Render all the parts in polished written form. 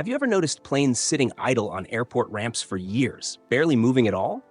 Have you ever noticed planes sitting idle on airport ramps for years, barely moving at all?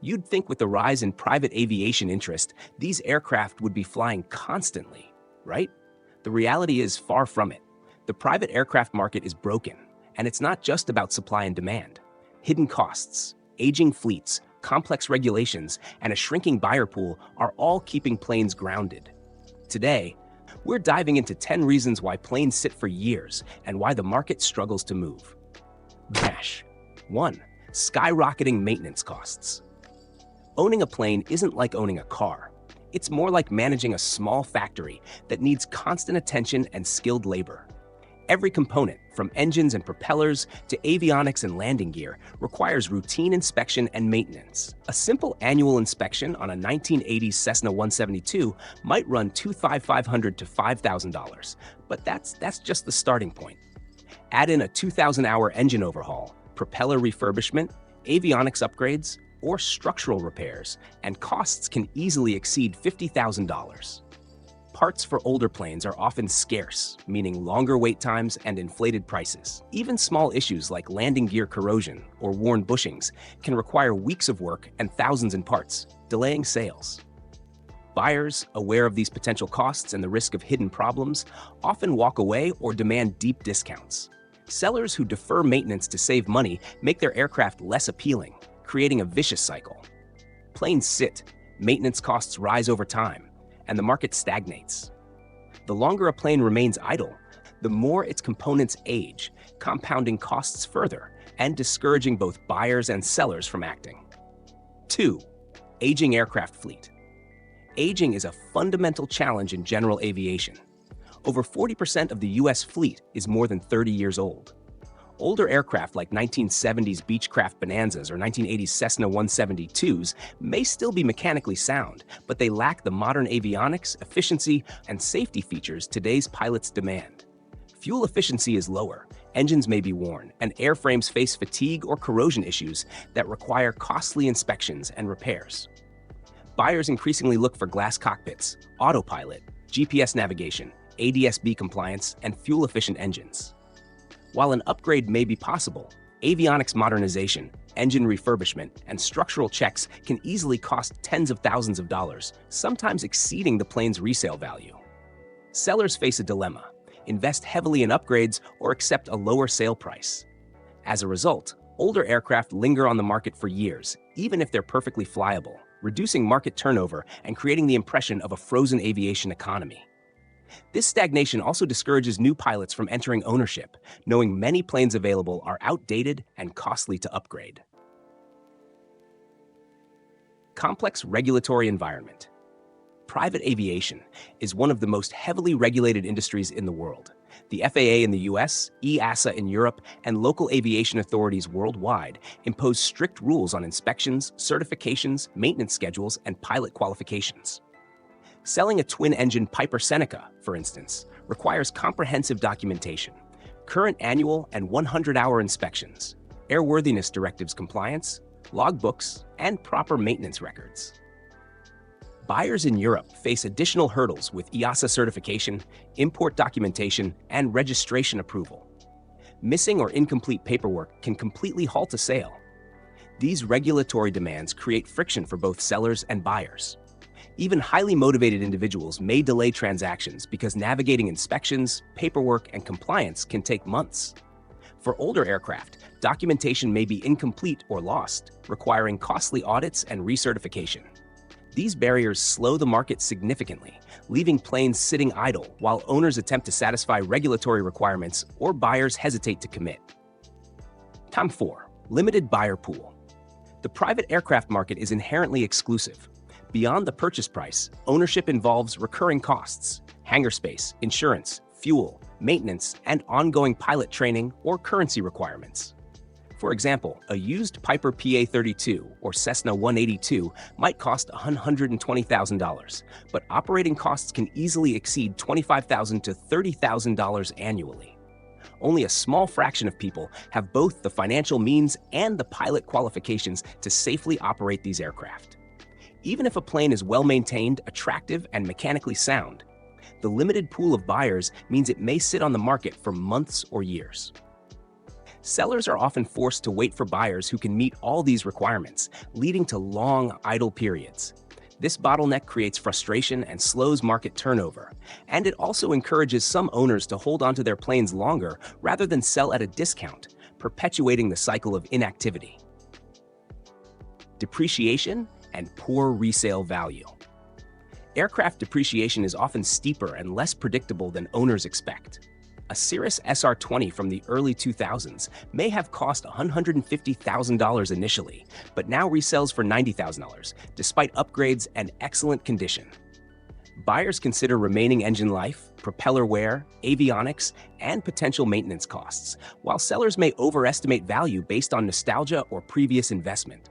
You'd think with the rise in private aviation interest, these aircraft would be flying constantly, right? The reality is far from it. The private aircraft market is broken, and it's not just about supply and demand. Hidden costs, aging fleets, complex regulations, and a shrinking buyer pool are all keeping planes grounded. Today, we're diving into 10 reasons why planes sit for years and why the market struggles to move. Dash. 1. Skyrocketing maintenance costs. Owning a plane isn't like owning a car. It's more like managing a small factory that needs constant attention and skilled labor. Every component, from engines and propellers to avionics and landing gear, requires routine inspection and maintenance. A simple annual inspection on a 1980s Cessna 172 might run $2,500 to $5,000, but that's just the starting point. Add in a 2,000-hour engine overhaul, propeller refurbishment, avionics upgrades, or structural repairs, and costs can easily exceed $50,000. Parts for older planes are often scarce, meaning longer wait times and inflated prices. Even small issues like landing gear corrosion or worn bushings can require weeks of work and thousands in parts, delaying sales. Buyers, aware of these potential costs and the risk of hidden problems, often walk away or demand deep discounts. Sellers who defer maintenance to save money make their aircraft less appealing, creating a vicious cycle. Planes sit, maintenance costs rise over time, and the market stagnates. The longer a plane remains idle, the more its components age, compounding costs further and discouraging both buyers and sellers from acting. 2. Aging aircraft fleet. Aging is a fundamental challenge in general aviation. Over 40% of the US fleet is more than 30 years old. Older aircraft like 1970s Beechcraft Bonanzas or 1980s Cessna 172s may still be mechanically sound, but they lack the modern avionics, efficiency, and safety features today's pilots demand. Fuel efficiency is lower, engines may be worn, and airframes face fatigue or corrosion issues that require costly inspections and repairs. Buyers increasingly look for glass cockpits, autopilot, GPS navigation, ADS-B compliance, and fuel-efficient engines. While an upgrade may be possible, avionics modernization, engine refurbishment, and structural checks can easily cost tens of thousands of dollars, sometimes exceeding the plane's resale value. Sellers face a dilemma: invest heavily in upgrades or accept a lower sale price. As a result, older aircraft linger on the market for years, even if they're perfectly flyable, reducing market turnover and creating the impression of a frozen aviation economy. This stagnation also discourages new pilots from entering ownership, knowing many planes available are outdated and costly to upgrade. Complex regulatory environment. Private aviation is one of the most heavily regulated industries in the world. The FAA in the US, EASA in Europe, and local aviation authorities worldwide impose strict rules on inspections, certifications, maintenance schedules, and pilot qualifications. Selling a twin-engine Piper Seneca, for instance, requires comprehensive documentation, current annual and 100-hour inspections, airworthiness directives compliance, logbooks, and proper maintenance records. Buyers in Europe face additional hurdles with EASA certification, import documentation, and registration approval. Missing or incomplete paperwork can completely halt a sale. These regulatory demands create friction for both sellers and buyers. Even highly motivated individuals may delay transactions because navigating inspections, paperwork, and compliance can take months. For older aircraft, documentation may be incomplete or lost, requiring costly audits and recertification. These barriers slow the market significantly, leaving planes sitting idle while owners attempt to satisfy regulatory requirements or buyers hesitate to commit. 4. Limited buyer pool. The private aircraft market is inherently exclusive. Beyond the purchase price, ownership involves recurring costs, hangar space, insurance, fuel, maintenance, and ongoing pilot training or currency requirements. For example, a used Piper PA-32 or Cessna 182 might cost $120,000, but operating costs can easily exceed $25,000 to $30,000 annually. Only a small fraction of people have both the financial means and the pilot qualifications to safely operate these aircraft. Even if a plane is well-maintained, attractive, and mechanically sound, the limited pool of buyers means it may sit on the market for months or years. Sellers are often forced to wait for buyers who can meet all these requirements, leading to long idle periods. This bottleneck creates frustration and slows market turnover, and it also encourages some owners to hold onto their planes longer rather than sell at a discount, perpetuating the cycle of inactivity. Depreciation and poor resale value. Aircraft depreciation is often steeper and less predictable than owners expect. A Cirrus SR-20 from the early 2000s may have cost $150,000 initially, but now resells for $90,000, despite upgrades and excellent condition. Buyers consider remaining engine life, propeller wear, avionics, and potential maintenance costs, while sellers may overestimate value based on nostalgia or previous investment.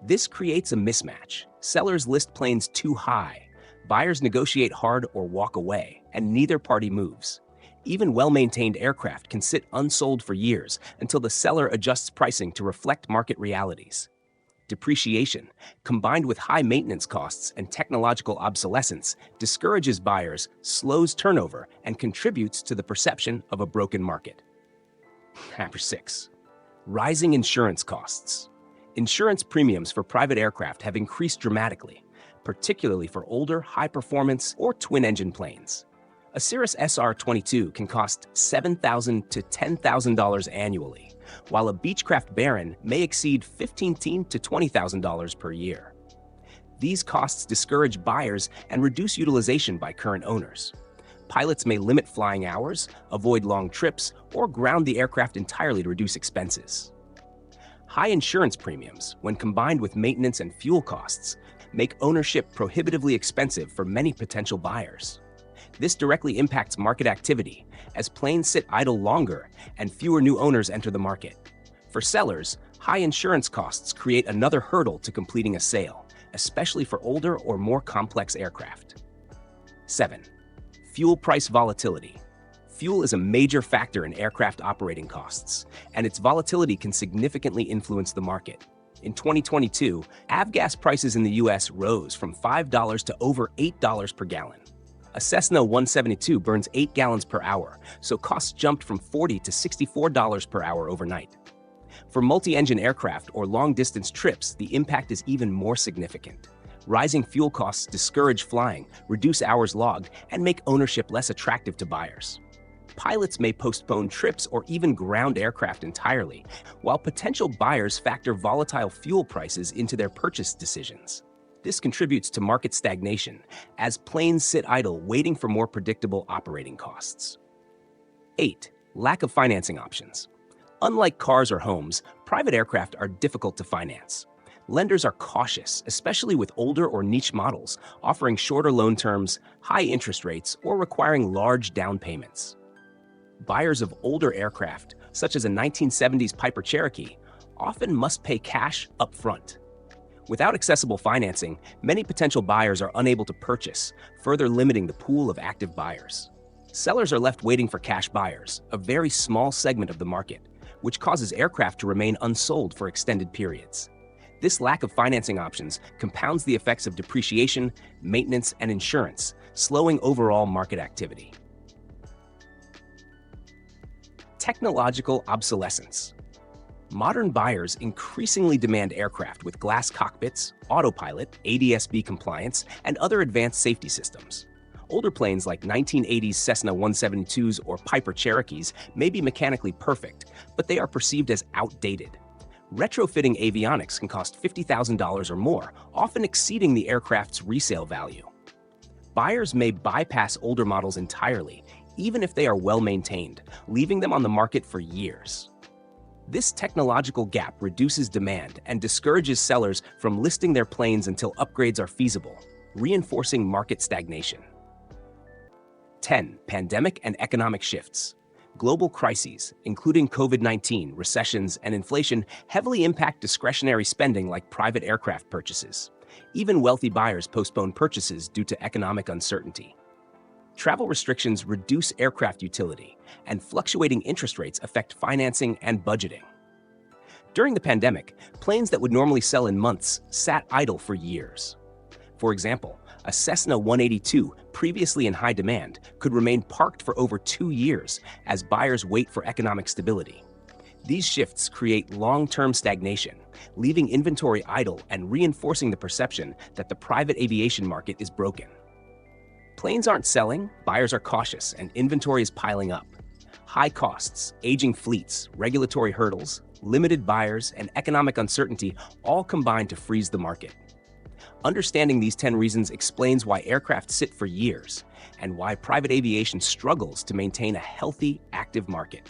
This creates a mismatch. Sellers list planes too high, buyers negotiate hard or walk away, and neither party moves. Even well-maintained aircraft can sit unsold for years until the seller adjusts pricing to reflect market realities. Depreciation, combined with high maintenance costs and technological obsolescence, discourages buyers, slows turnover, and contributes to the perception of a broken market. Number 6. Rising insurance costs. Insurance premiums for private aircraft have increased dramatically, particularly for older, high-performance or twin-engine planes. A Cirrus SR-22 can cost $7,000 to $10,000 annually, while a Beechcraft Baron may exceed $15,000 to $20,000 per year. These costs discourage buyers and reduce utilization by current owners. Pilots may limit flying hours, avoid long trips, or ground the aircraft entirely to reduce expenses. High insurance premiums, when combined with maintenance and fuel costs, make ownership prohibitively expensive for many potential buyers. This directly impacts market activity, as planes sit idle longer and fewer new owners enter the market. For sellers, high insurance costs create another hurdle to completing a sale, especially for older or more complex aircraft. 7. Fuel price volatility. Fuel is a major factor in aircraft operating costs, and its volatility can significantly influence the market. In 2022, avgas prices in the US rose from $5 to over $8 per gallon. A Cessna 172 burns 8 gallons per hour, so costs jumped from $40 to $64 per hour overnight. For multi-engine aircraft or long-distance trips, the impact is even more significant. Rising fuel costs discourage flying, reduce hours logged, and make ownership less attractive to buyers. Pilots may postpone trips or even ground aircraft entirely, while potential buyers factor volatile fuel prices into their purchase decisions. This contributes to market stagnation, as planes sit idle waiting for more predictable operating costs. 8. Lack of financing options. Unlike cars or homes, private aircraft are difficult to finance. Lenders are cautious, especially with older or niche models, offering shorter loan terms, high interest rates, or requiring large down payments. Buyers of older aircraft, such as a 1970s Piper Cherokee, often must pay cash up front. Without accessible financing, many potential buyers are unable to purchase, further limiting the pool of active buyers. Sellers are left waiting for cash buyers, a very small segment of the market, which causes aircraft to remain unsold for extended periods. This lack of financing options compounds the effects of depreciation, maintenance, and insurance, slowing overall market activity. Technological obsolescence. Modern buyers increasingly demand aircraft with glass cockpits, autopilot, ADS-B compliance, and other advanced safety systems. Older planes like 1980s Cessna 172s or Piper Cherokees may be mechanically perfect, but they are perceived as outdated. Retrofitting avionics can cost $50,000 or more, often exceeding the aircraft's resale value. Buyers may bypass older models entirely, even if they are well-maintained, leaving them on the market for years. This technological gap reduces demand and discourages sellers from listing their planes until upgrades are feasible, reinforcing market stagnation. 10. Pandemic and economic shifts. Global crises, including COVID-19, recessions, and inflation, heavily impact discretionary spending like private aircraft purchases. Even wealthy buyers postpone purchases due to economic uncertainty. Travel restrictions reduce aircraft utility, and fluctuating interest rates affect financing and budgeting. During the pandemic, planes that would normally sell in months sat idle for years. For example, a Cessna 182, previously in high demand, could remain parked for over 2 years as buyers wait for economic stability. These shifts create long-term stagnation, leaving inventory idle and reinforcing the perception that the private aviation market is broken. Planes aren't selling, buyers are cautious, and inventory is piling up. High costs, aging fleets, regulatory hurdles, limited buyers, and economic uncertainty all combine to freeze the market. Understanding these 10 reasons explains why aircraft sit for years and why private aviation struggles to maintain a healthy, active market.